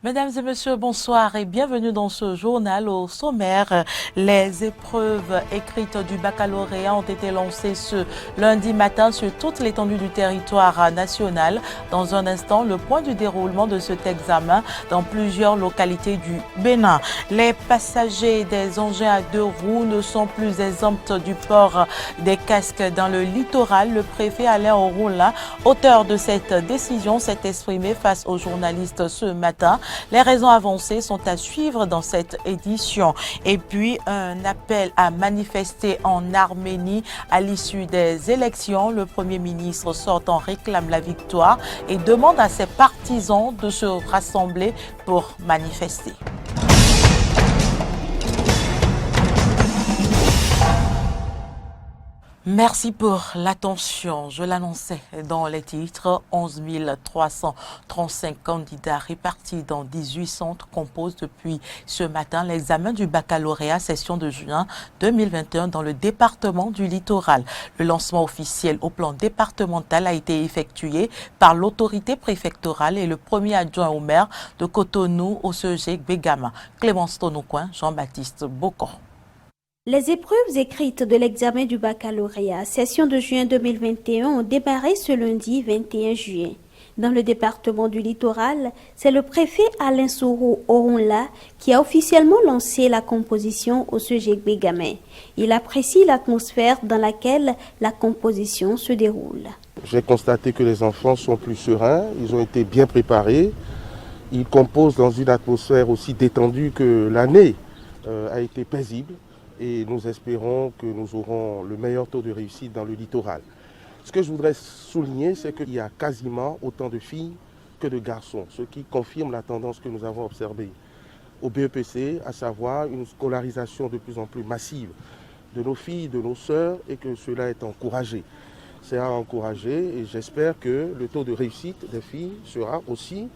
Mesdames et messieurs, bonsoir et bienvenue dans ce journal. Au sommaire, les épreuves écrites du baccalauréat ont été lancées ce lundi matin sur toute l'étendue du territoire national. Dans un instant, le point du déroulement de cet examen dans plusieurs localités du Bénin. Les passagers des engins à deux roues ne sont plus exempts du port des casques dans le littoral. Le préfet Alain Orula, auteur de cette décision, s'est exprimé face aux journalistes ce matin. Les raisons avancées sont à suivre dans cette édition. Et puis, un appel à manifester en Arménie à l'issue des élections. Le Premier ministre sortant réclame la victoire et demande à ses partisans de se rassembler pour manifester. Merci pour l'attention. Je l'annonçais dans les titres. 11 335 candidats répartis dans 18 centres composent depuis ce matin l'examen du baccalauréat session de juin 2021 dans le département du littoral. Le lancement officiel au plan départemental a été effectué par l'autorité préfectorale et le premier adjoint au maire de Cotonou au CEG Begama. Clémence Tonoucoin, Jean-Baptiste Bocon. Les épreuves écrites de l'examen du baccalauréat session de juin 2021 ont démarré ce lundi 21 juin. Dans le département du littoral, c'est le préfet Alain Soro Oronla qui a officiellement lancé la composition au CEG Begama. Il apprécie l'atmosphère dans laquelle la composition se déroule. J'ai constaté que les enfants sont plus sereins, ils ont été bien préparés. Ils composent dans une atmosphère aussi détendue que l'année a été paisible. Et nous espérons que nous aurons le meilleur taux de réussite dans le littoral. Ce que je voudrais souligner, c'est qu'il y a quasiment autant de filles que de garçons, ce qui confirme la tendance que nous avons observée au BEPC, à savoir une scolarisation de plus en plus massive de nos filles, de nos sœurs, et que cela est encouragé. C'est à encourager et j'espère que le taux de réussite des filles sera aussi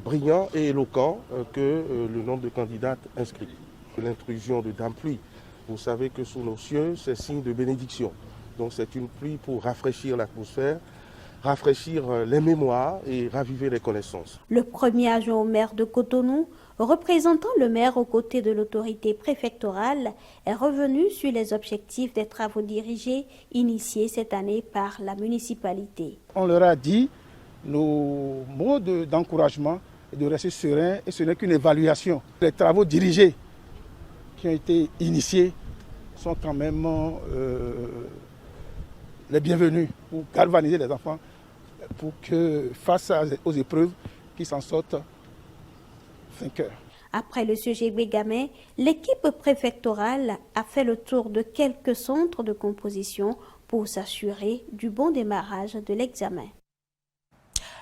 brillant et éloquent que le nombre de candidates inscrites. L'intrusion de Dame Pluie. Vous savez que sous nos cieux, c'est signe de bénédiction. Donc c'est une pluie pour rafraîchir l'atmosphère, rafraîchir les mémoires et raviver les connaissances. Le premier adjoint au maire de Cotonou, représentant le maire aux côtés de l'autorité préfectorale, est revenu sur les objectifs des travaux dirigés initiés cette année par la municipalité. On leur a dit nos mots d'encouragement et de rester serein, et ce n'est qu'une évaluation. Les travaux dirigés qui ont été initiés sont quand même les bienvenus pour galvaniser les enfants pour que face aux épreuves, qu'ils s'en sortent vainqueurs. Après le CEG Begama, l'équipe préfectorale a fait le tour de quelques centres de composition pour s'assurer du bon démarrage de l'examen.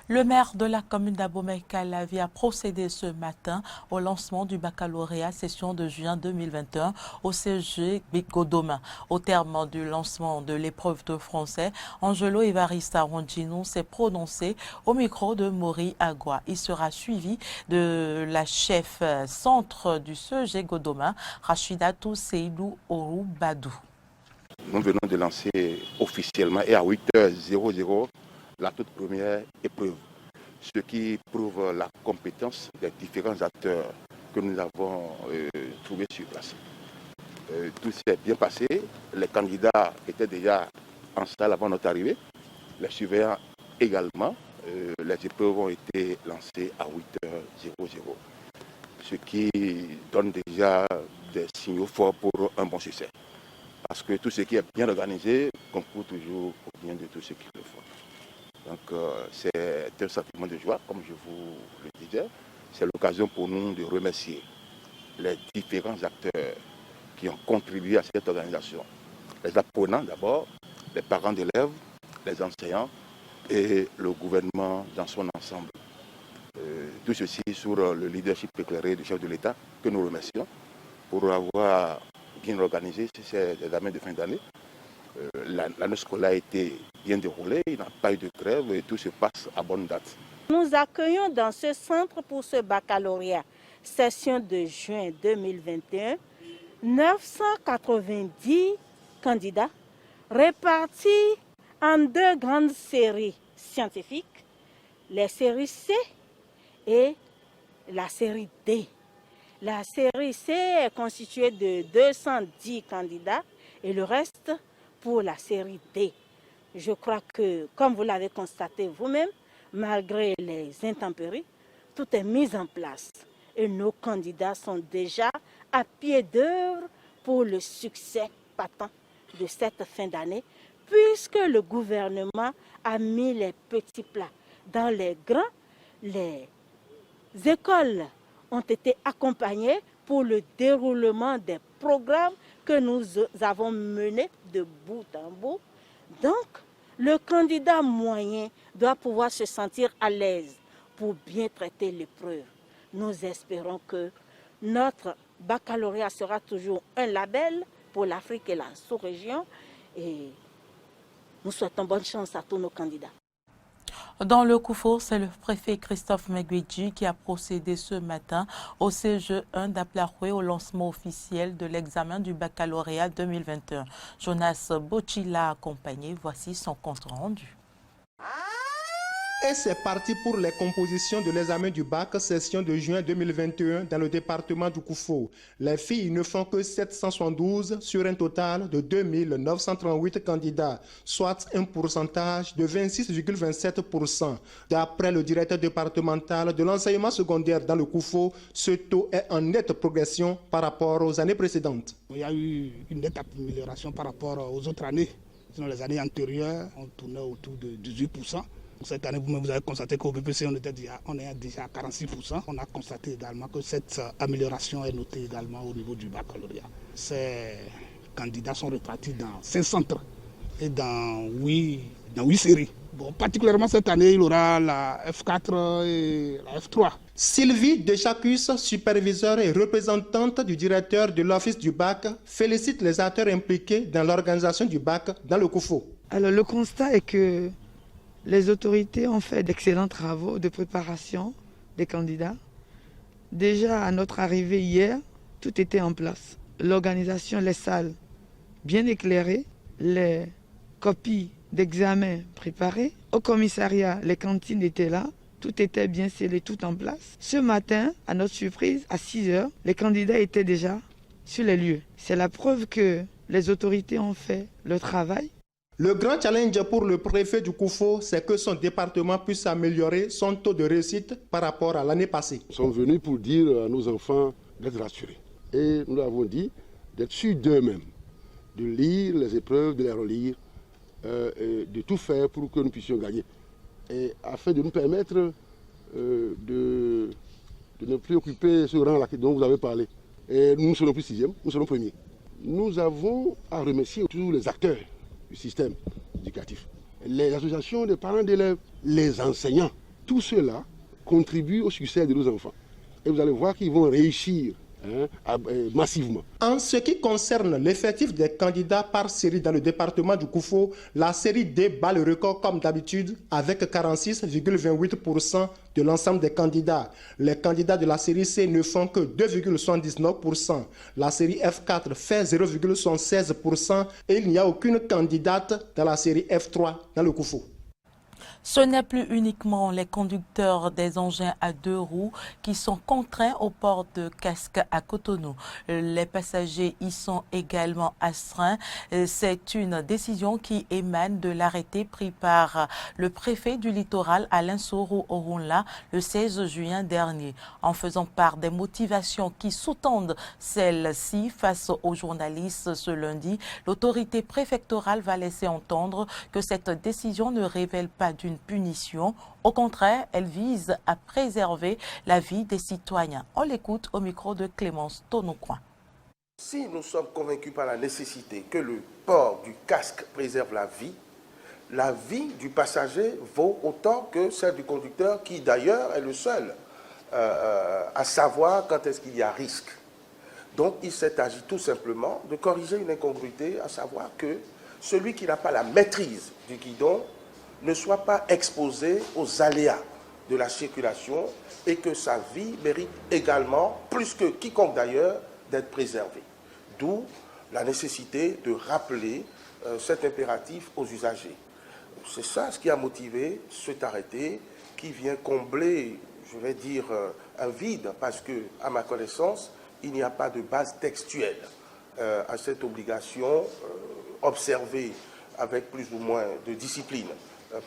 Le maire de la commune d'Abomey-Calavi a procédé ce matin au lancement du baccalauréat session de juin 2021 au CEG Godoma. Au terme du lancement de l'épreuve de français, Angelo Evarista Rondino s'est prononcé au micro de Mori Agua. Il sera suivi de la chef centre du CEG Godoma, Rachidatou Seydou Orou Badou. Nous venons de lancer officiellement et à 8h00 la toute première épreuve, ce qui prouve la compétence des différents acteurs que nous avons trouvés sur place. Tout s'est bien passé, les candidats étaient déjà en salle avant notre arrivée, les surveillants également. Les épreuves ont été lancées à 8h00, ce qui donne déjà des signaux forts pour un bon succès. Parce que tout ce qui est bien organisé concourt toujours au bien de tous ceux qui le font. Donc c'est un sentiment de joie, comme je vous le disais. C'est l'occasion pour nous de remercier les différents acteurs qui ont contribué à cette organisation. Les apprenants d'abord, les parents d'élèves, les enseignants et le gouvernement dans son ensemble. Tout ceci sur le leadership éclairé du chef de l'État que nous remercions pour avoir bien organisé ces examens de fin d'année. L'année scolaire a été bien déroulée, il n'y a pas eu de grève et tout se passe à bonne date. Nous accueillons dans ce centre pour ce baccalauréat session de juin 2021 990 candidats répartis en deux grandes séries scientifiques, les séries C et la série D. La série C est constituée de 210 candidats et le reste pour la série D. Je crois que, comme vous l'avez constaté vous-même, malgré les intempéries, tout est mis en place et nos candidats sont déjà à pied d'œuvre pour le succès patent de cette fin d'année, puisque le gouvernement a mis les petits plats dans les grands. Les écoles ont été accompagnées pour le déroulement des programmes que nous avons menés de bout en bout. Donc, le candidat moyen doit pouvoir se sentir à l'aise pour bien traiter l'épreuve. Nous espérons que notre baccalauréat sera toujours un label pour l'Afrique et la sous-région et nous souhaitons bonne chance à tous nos candidats. Dans le Koufo, c'est le préfet Christophe Megwedji qui a procédé ce matin au CGE1 d'Aplaroué au lancement officiel de l'examen du baccalauréat 2021. Jonas Bochi l'a accompagné. Voici son compte rendu. Et c'est parti pour les compositions de l'examen du bac session de juin 2021 dans le département du Koufo. Les filles ne font que 772 sur un total de 2938 candidats, soit un pourcentage de 26,27%. D'après le directeur départemental de l'enseignement secondaire dans le Koufo, ce taux est en nette progression par rapport aux années précédentes. Il y a eu une nette amélioration par rapport aux autres années. Sinon, les années antérieures, on tournait autour de 18%. Cette année, vous avez constaté qu'au BPC, on est déjà à 46%. On a constaté également que cette amélioration est notée également au niveau du baccalauréat. Ces candidats sont répartis dans 5 centres et dans 8 séries. Bon, particulièrement cette année, il y aura la F4 et la F3. Sylvie Deschacus, superviseure et représentante du directeur de l'Office du bac, félicite les acteurs impliqués dans l'organisation du bac dans le Koufo. Alors le constat est que les autorités ont fait d'excellents travaux de préparation des candidats. Déjà à notre arrivée hier, tout était en place. L'organisation, les salles bien éclairées, les copies d'examen préparées. Au commissariat, les cantines étaient là, tout était bien scellé, tout en place. Ce matin, à notre surprise, à 6 heures, les candidats étaient déjà sur les lieux. C'est la preuve que les autorités ont fait le travail. Le grand challenge pour le préfet du Koufo, c'est que son département puisse améliorer son taux de réussite par rapport à l'année passée. Nous sommes venus pour dire à nos enfants d'être rassurés. Et nous leur avons dit d'être sûrs d'eux-mêmes, de lire les épreuves, de les relire, de tout faire pour que nous puissions gagner. Et afin de nous permettre de ne plus occuper ce rang-là dont vous avez parlé. Et nous ne serons plus 6e, nous serons premiers. Nous avons à remercier tous les acteurs du système éducatif, les associations de parents d'élèves, les enseignants. Tout cela contribue au succès de nos enfants. Et vous allez voir qu'ils vont réussir massivement. En ce qui concerne l'effectif des candidats par série dans le département du Koufo, la série D bat le record comme d'habitude avec 46,28% de l'ensemble des candidats. Les candidats de la série C ne font que 2,79%. La série F4 fait 0,76% et il n'y a aucune candidate dans la série F3 dans le Koufo. Ce n'est plus uniquement les conducteurs des engins à 2 roues qui sont contraints au port de casque à Cotonou. Les passagers y sont également astreints. C'est une décision qui émane de l'arrêté pris par le préfet du littoral Alain Soro-Orunla le 16 juin dernier. En faisant part des motivations qui sous-tendent celles-ci face aux journalistes ce lundi, l'autorité préfectorale va laisser entendre que cette décision ne révèle pas d'une punition. Au contraire, elle vise à préserver la vie des citoyens. On l'écoute au micro de Clémence Tonoucoin. Si nous sommes convaincus par la nécessité que le port du casque préserve la vie du passager vaut autant que celle du conducteur qui d'ailleurs est le seul à savoir quand est-ce qu'il y a risque. Donc il s'est agi tout simplement de corriger une incongruité, à savoir que celui qui n'a pas la maîtrise du guidon ne soit pas exposé aux aléas de la circulation et que sa vie mérite également, plus que quiconque d'ailleurs, d'être préservée. D'où la nécessité de rappeler cet impératif aux usagers. C'est ça ce qui a motivé cet arrêté qui vient combler, je vais dire, un vide parce que, à ma connaissance, il n'y a pas de base textuelle à cette obligation observée avec plus ou moins de discipline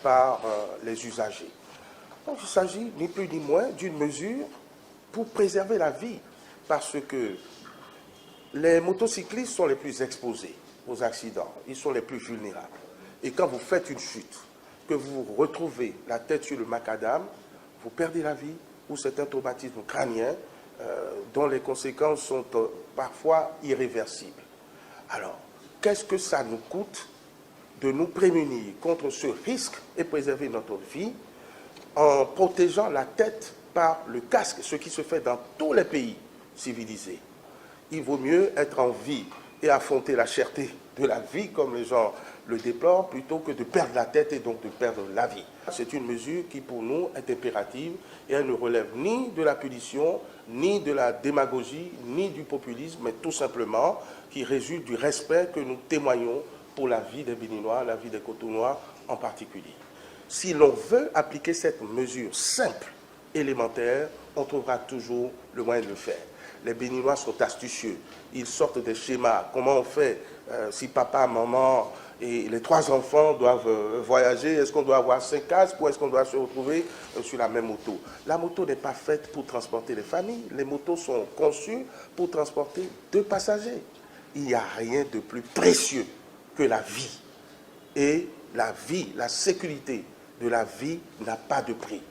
par les usagers. Donc il s'agit ni plus ni moins d'une mesure pour préserver la vie, parce que les motocyclistes sont les plus exposés aux accidents, ils sont les plus vulnérables. Et quand vous faites une chute, que vous vous retrouvez la tête sur le macadam, vous perdez la vie, ou c'est un traumatisme crânien dont les conséquences sont parfois irréversibles. Alors, qu'est-ce que ça nous coûte de nous prémunir contre ce risque et préserver notre vie en protégeant la tête par le casque, ce qui se fait dans tous les pays civilisés. Il vaut mieux être en vie et affronter la cherté de la vie, comme les gens le déplorent, plutôt que de perdre la tête et donc de perdre la vie. C'est une mesure qui, pour nous, est impérative et elle ne relève ni de la punition, ni de la démagogie, ni du populisme, mais tout simplement qui résulte du respect que nous témoignons pour la vie des Béninois, la vie des Cotonois en particulier. Si l'on veut appliquer cette mesure simple, élémentaire, on trouvera toujours le moyen de le faire. Les Béninois sont astucieux. Ils sortent des schémas. Comment on fait si papa, maman et les 3 enfants doivent voyager? Est-ce qu'on doit avoir 5 casques ou est-ce qu'on doit se retrouver sur la même moto? La moto n'est pas faite pour transporter les familles. Les motos sont conçues pour transporter 2 passagers. Il n'y a rien de plus précieux que la vie. Et la vie, la sécurité de la vie n'a pas de prix.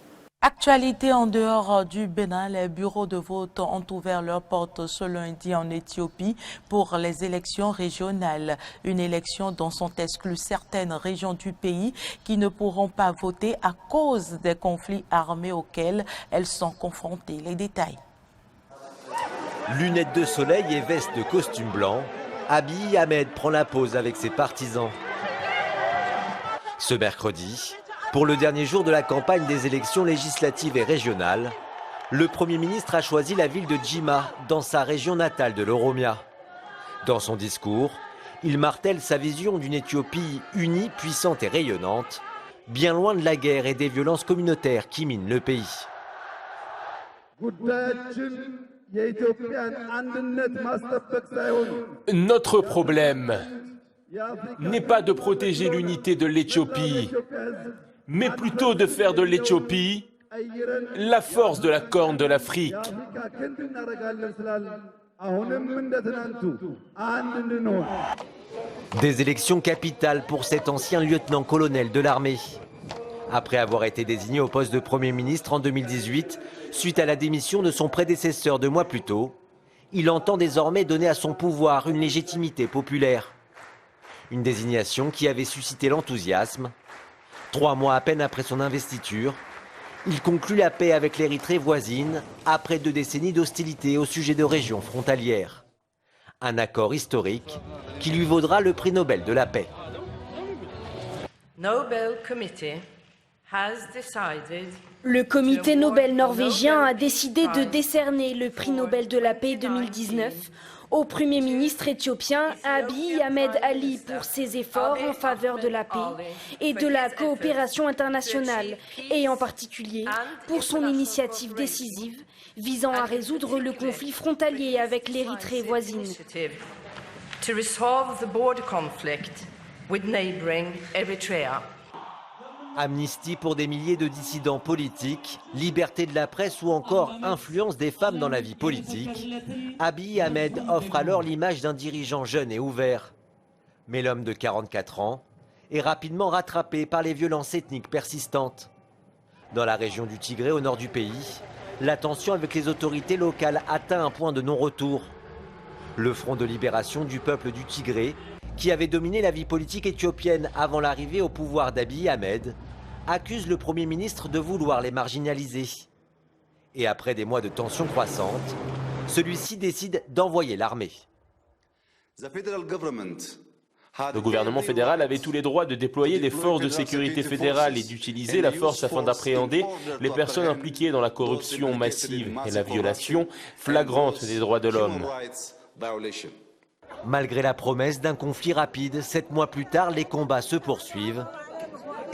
Actualité en dehors du Bénin, les bureaux de vote ont ouvert leurs portes ce lundi en Éthiopie pour les élections régionales. Une élection dont sont exclues certaines régions du pays qui ne pourront pas voter à cause des conflits armés auxquels elles sont confrontées. Les détails. Lunettes de soleil et veste de costume blanc, Abiy Ahmed prend la pause avec ses partisans. Ce mercredi, pour le dernier jour de la campagne des élections législatives et régionales, le Premier ministre a choisi la ville de Djima, dans sa région natale de l'Oromia. Dans son discours, il martèle sa vision d'une Éthiopie unie, puissante et rayonnante, bien loin de la guerre et des violences communautaires qui minent le pays. Notre problème n'est pas de protéger l'unité de l'Éthiopie, mais plutôt de faire de l'Éthiopie la force de la Corne de l'Afrique. Des élections capitales pour cet ancien lieutenant-colonel de l'armée. Après avoir été désigné au poste de Premier ministre en 2018, suite à la démission de son prédécesseur 2 mois plus tôt, il entend désormais donner à son pouvoir une légitimité populaire. Une désignation qui avait suscité l'enthousiasme. 3 mois à peine après son investiture, il conclut la paix avec l'Érythrée voisine après 2 décennies d'hostilité au sujet de régions frontalières. Un accord historique qui lui vaudra le prix Nobel de la paix. Le comité Nobel norvégien a décidé de décerner le prix Nobel de la paix 2019 au Premier ministre éthiopien Abiy Ahmed Ali pour ses efforts en faveur de la paix et de la coopération internationale, et en particulier pour son initiative décisive visant à résoudre le conflit frontalier avec l'Érythrée voisine. Amnistie pour des milliers de dissidents politiques, liberté de la presse ou encore influence des femmes dans la vie politique, Abiy Ahmed offre alors l'image d'un dirigeant jeune et ouvert. Mais l'homme de 44 ans est rapidement rattrapé par les violences ethniques persistantes. Dans la région du Tigré, au nord du pays, la tension avec les autorités locales atteint un point de non-retour. Le Front de libération du peuple du Tigré, qui avait dominé la vie politique éthiopienne avant l'arrivée au pouvoir d'Abiy Ahmed, accuse le Premier ministre de vouloir les marginaliser. Et après des mois de tensions croissantes, celui-ci décide d'envoyer l'armée. Le gouvernement fédéral avait tous les droits de déployer des forces de sécurité fédérales et d'utiliser la force afin d'appréhender les personnes impliquées dans la corruption massive et la violation flagrante des droits de l'homme. Malgré la promesse d'un conflit rapide, 7 mois plus tard, les combats se poursuivent.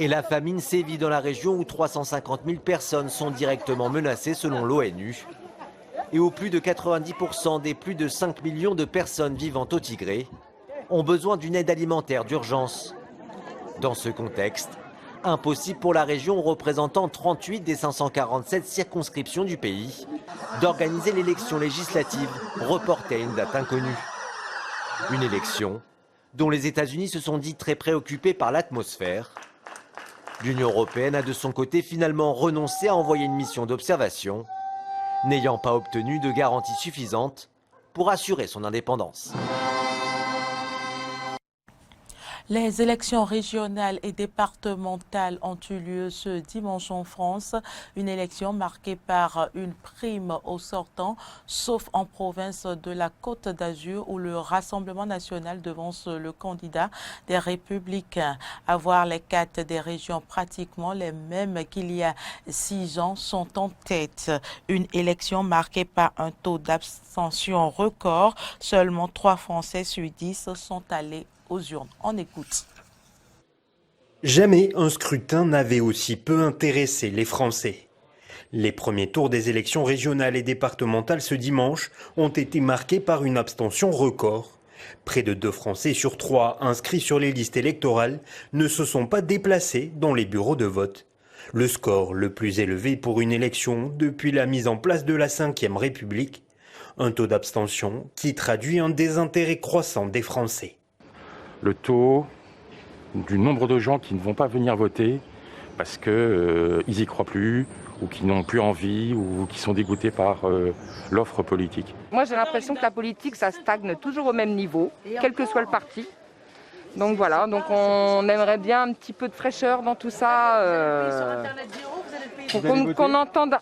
Et la famine sévit dans la région où 350 000 personnes sont directement menacées selon l'ONU. Et où plus de 90% des plus de 5 millions de personnes vivant au Tigré ont besoin d'une aide alimentaire d'urgence. Dans ce contexte, impossible pour la région représentant 38 des 547 circonscriptions du pays d'organiser l'élection législative reportée à une date inconnue. Une élection dont les États-Unis se sont dit très préoccupés par l'atmosphère. L'Union européenne a de son côté finalement renoncé à envoyer une mission d'observation, n'ayant pas obtenu de garanties suffisantes pour assurer son indépendance. Les élections régionales et départementales ont eu lieu ce dimanche en France. Une élection marquée par une prime aux sortants, sauf en province de la Côte d'Azur où le Rassemblement national devance le candidat des Républicains. À voir, les quatre des régions pratiquement les mêmes qu'il y a 6 ans sont en tête. Une élection marquée par un taux d'abstention record. Seulement 3 Français sur 10 sont allés aux urnes. On écoute. Jamais un scrutin n'avait aussi peu intéressé les Français. Les premiers tours des élections régionales et départementales ce dimanche ont été marqués par une abstention record. Près de 2 Français sur 3 inscrits sur les listes électorales ne se sont pas déplacés dans les bureaux de vote. Le score le plus élevé pour une élection depuis la mise en place de la Ve République. Un taux d'abstention qui traduit un désintérêt croissant des Français. Le taux du nombre de gens qui ne vont pas venir voter parce qu'ils n'y croient plus ou qui n'ont plus envie ou qui sont dégoûtés par l'offre politique. Moi j'ai l'impression que la politique ça stagne toujours au même niveau, quel que soit le parti. Donc voilà, donc on aimerait bien un petit peu de fraîcheur dans tout ça. Qu'on entende.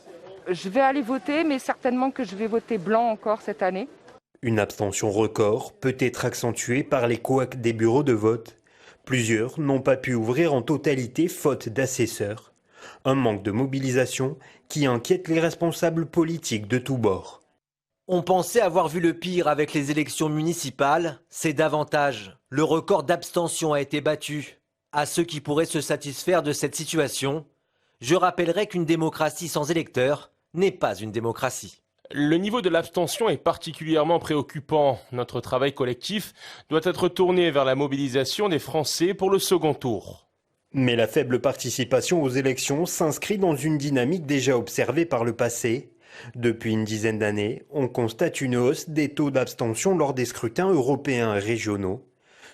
Je vais aller voter, mais certainement que je vais voter blanc encore cette année. Une abstention record peut être accentuée par les couacs des bureaux de vote. Plusieurs n'ont pas pu ouvrir en totalité faute d'assesseurs. Un manque de mobilisation qui inquiète les responsables politiques de tous bords. On pensait avoir vu le pire avec les élections municipales, c'est davantage. Le record d'abstention a été battu. À ceux qui pourraient se satisfaire de cette situation, je rappellerai qu'une démocratie sans électeurs n'est pas une démocratie. Le niveau de l'abstention est particulièrement préoccupant. Notre travail collectif doit être tourné vers la mobilisation des Français pour le second tour. Mais la faible participation aux élections s'inscrit dans une dynamique déjà observée par le passé. Depuis une dizaine d'années, on constate une hausse des taux d'abstention lors des scrutins européens et régionaux.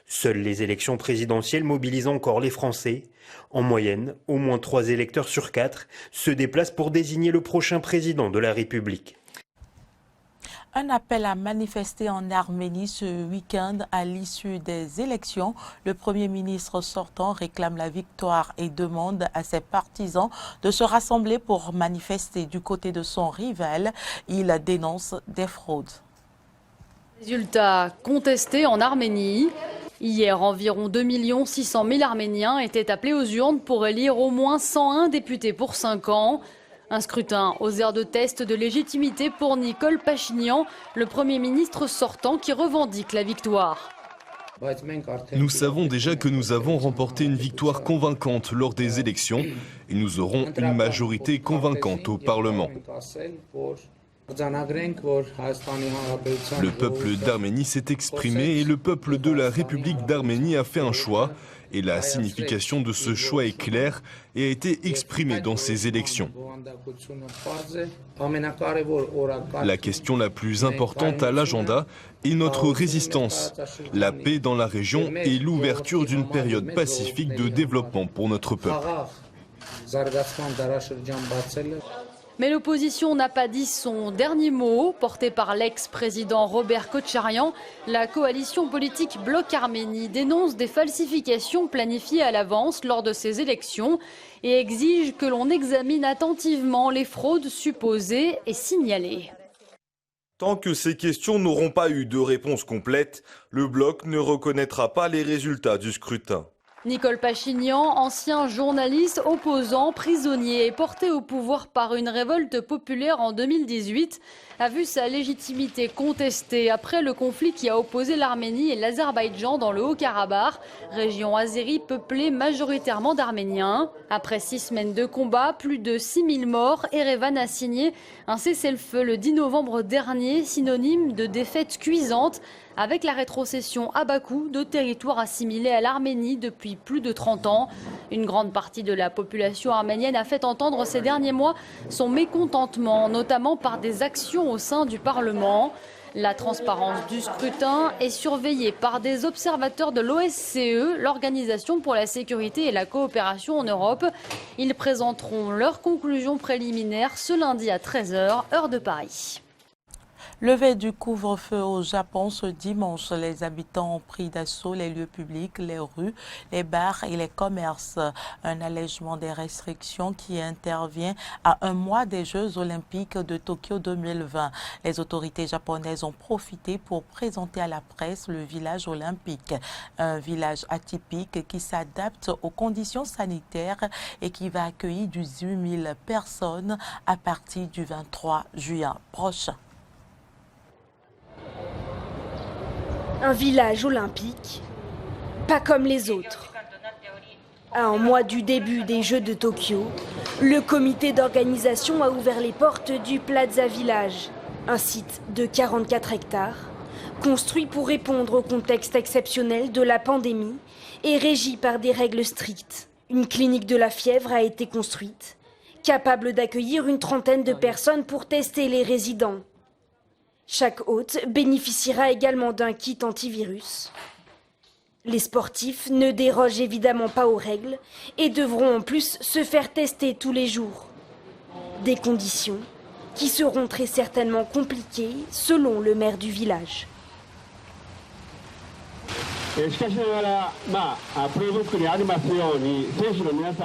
Seules les élections présidentielles mobilisent encore les Français. En moyenne, au moins 3 électeurs sur 4 se déplacent pour désigner le prochain président de la République. Un appel à manifester en Arménie ce week-end à l'issue des élections. Le Premier ministre sortant réclame la victoire et demande à ses partisans de se rassembler pour manifester du côté de son rival. Il dénonce des fraudes. Résultat contesté en Arménie. Hier, environ 2 600 000 Arméniens étaient appelés aux urnes pour élire au moins 101 députés pour 5 ans. Un scrutin aux airs de test de légitimité pour Nicole Pachinian, le Premier ministre sortant qui revendique la victoire. Nous savons déjà que nous avons remporté une victoire convaincante lors des élections et nous aurons une majorité convaincante au Parlement. Le peuple d'Arménie s'est exprimé et le peuple de la République d'Arménie a fait un choix. Et la signification de ce choix est claire et a été exprimée dans ces élections. La question la plus importante à l'agenda est notre résistance, la paix dans la région et l'ouverture d'une période pacifique de développement pour notre peuple. Mais l'opposition n'a pas dit son dernier mot. Portée par l'ex-président Robert Kotcharyan, la coalition politique Bloc Arménie dénonce des falsifications planifiées à l'avance lors de ces élections et exige que l'on examine attentivement les fraudes supposées et signalées. Tant que ces questions n'auront pas eu de réponse complète, le Bloc ne reconnaîtra pas les résultats du scrutin. Nicole Pachinian, ancien journaliste opposant, prisonnier et porté au pouvoir par une révolte populaire en 2018, a vu sa légitimité contestée après le conflit qui a opposé l'Arménie et l'Azerbaïdjan dans le Haut-Karabakh, région azérie peuplée majoritairement d'Arméniens. Après 6 semaines de combat, plus de 6000 morts, Erevan a signé un cessez-le-feu le 10 novembre dernier, synonyme de défaite cuisante, avec la rétrocession à Bakou de territoires assimilés à l'Arménie depuis plus de 30 ans. Une grande partie de la population arménienne a fait entendre ces derniers mois son mécontentement, notamment par des actions au sein du Parlement. La transparence du scrutin est surveillée par des observateurs de l'OSCE, l'Organisation pour la sécurité et la coopération en Europe. Ils présenteront leurs conclusions préliminaires ce lundi à 13h, heure de Paris. Levée du couvre-feu au Japon ce dimanche, les habitants ont pris d'assaut les lieux publics, les rues, les bars et les commerces. Un allègement des restrictions qui intervient à 1 mois des Jeux olympiques de Tokyo 2020. Les autorités japonaises ont profité pour présenter à la presse le village olympique. Un village atypique qui s'adapte aux conditions sanitaires et qui va accueillir 18 000 personnes à partir du 23 juin prochain. Un village olympique, pas comme les autres. À 1 mois du début des Jeux de Tokyo, le comité d'organisation a ouvert les portes du Plaza Village, un site de 44 hectares, construit pour répondre au contexte exceptionnel de la pandémie et régi par des règles strictes. Une clinique de la fièvre a été construite, capable d'accueillir une trentaine de personnes pour tester les résidents. Chaque hôte bénéficiera également d'un kit antivirus. Les sportifs ne dérogent évidemment pas aux règles et devront en plus se faire tester tous les jours. Des conditions qui seront très certainement compliquées selon le maire du village.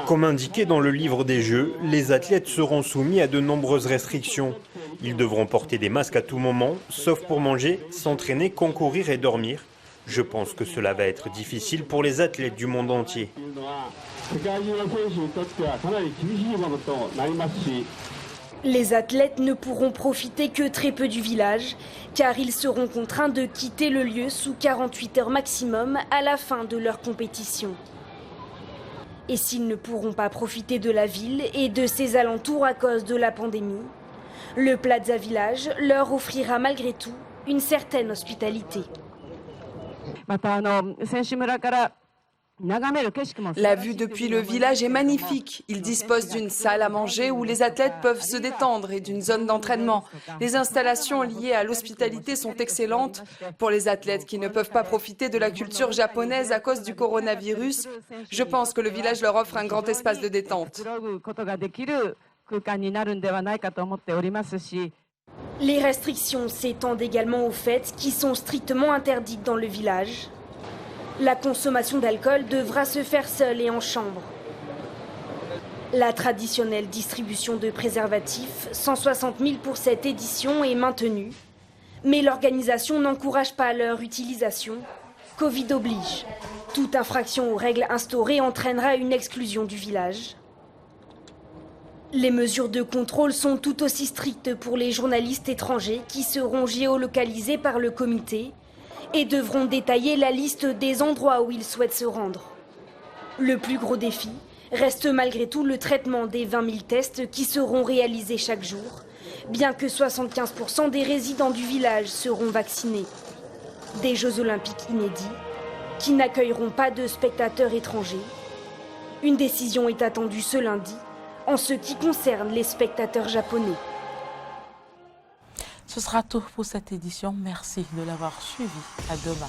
Comme indiqué dans le livre des Jeux, les athlètes seront soumis à de nombreuses restrictions. Ils devront porter des masques à tout moment, sauf pour manger, s'entraîner, concourir et dormir. Je pense que cela va être difficile pour les athlètes du monde entier. Les athlètes ne pourront profiter que très peu du village, car ils seront contraints de quitter le lieu sous 48 heures maximum à la fin de leur compétition. Et s'ils ne pourront pas profiter de la ville et de ses alentours à cause de la pandémie, le Plaza Village leur offrira malgré tout une certaine hospitalité. La vue depuis le village est magnifique. Il dispose d'une salle à manger où les athlètes peuvent se détendre et d'une zone d'entraînement. Les installations liées à l'hospitalité sont excellentes. Pour les athlètes qui ne peuvent pas profiter de la culture japonaise à cause du coronavirus, je pense que le village leur offre un grand espace de détente. Les restrictions s'étendent également aux fêtes qui sont strictement interdites dans le village. La consommation d'alcool devra se faire seule et en chambre. La traditionnelle distribution de préservatifs, 160 000 pour cette édition, est maintenue. Mais l'organisation n'encourage pas leur utilisation. Covid oblige. Toute infraction aux règles instaurées entraînera une exclusion du village. Les mesures de contrôle sont tout aussi strictes pour les journalistes étrangers qui seront géolocalisés par le comité et devront détailler la liste des endroits où ils souhaitent se rendre. Le plus gros défi reste malgré tout le traitement des 20 000 tests qui seront réalisés chaque jour, bien que 75% des résidents du village seront vaccinés. Des Jeux olympiques inédits qui n'accueilleront pas de spectateurs étrangers. Une décision est attendue ce lundi en ce qui concerne les spectateurs japonais. Ce sera tout pour cette édition. Merci de l'avoir suivi. À demain.